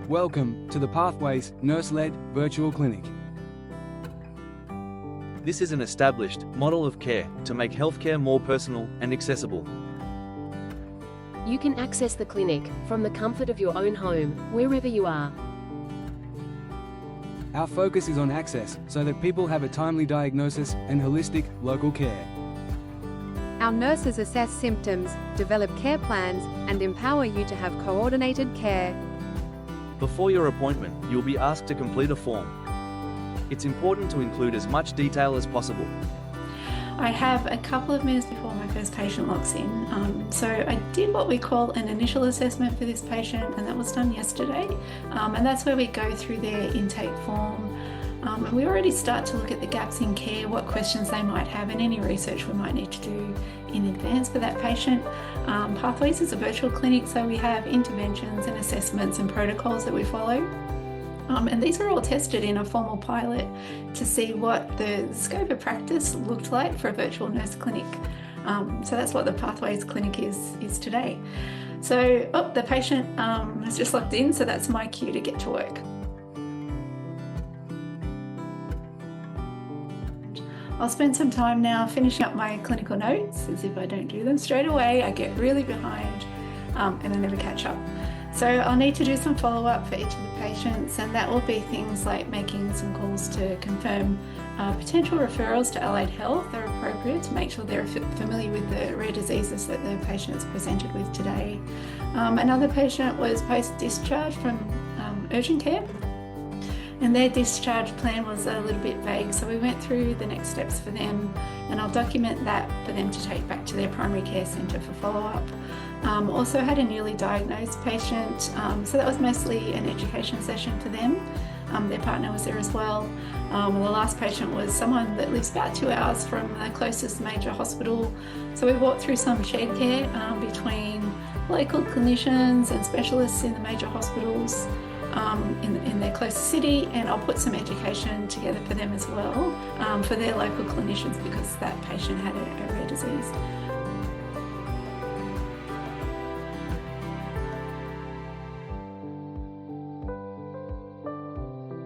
Welcome to the Pathways Nurse-Led Virtual Clinic. This is an established model of care to make healthcare more personal and accessible. You can access the clinic from the comfort of your own home, wherever you are. Our focus is on access so that people have a timely diagnosis and holistic, local care. Our nurses assess symptoms, develop care plans, and empower you to have coordinated care. Before your appointment, you'll be asked to complete a form. It's important to include as much detail as possible. I have a couple of minutes before my first patient locks in. So I did what we call an initial assessment for this patient, and that was done yesterday. And that's where we go through their intake form. And we already start to look at the gaps in care, what questions they might have, and any research we might need to do in advance for that patient. Pathways is a virtual clinic, so we have interventions and assessments and protocols that we follow. And these are all tested in a formal pilot to see what the scope of practice looked like for a virtual nurse clinic. So that's what the Pathways clinic is today. So, the patient has just logged in, so that's my cue to get to work. I'll spend some time now finishing up my clinical notes, as if I don't do them straight away, I get really behind and I never catch up. So I'll need to do some follow-up for each of the patients, and that will be things like making some calls to confirm potential referrals to allied health are appropriate to make sure they're familiar with the rare diseases that the patient is presented with today. Another patient was post-discharge from urgent care, and their discharge plan was a little bit vague, so we went through the next steps for them, and I'll document that for them to take back to their primary care centre for follow-up. Also had a newly diagnosed patient, so that was mostly an education session for them. Their partner was there as well. The last patient was someone that lives about 2 hours from the closest major hospital, so we walked through some shared care between local clinicians and specialists in the major hospitals in their closest city, and I'll put some education together for them as well for their local clinicians, because that patient had a rare disease.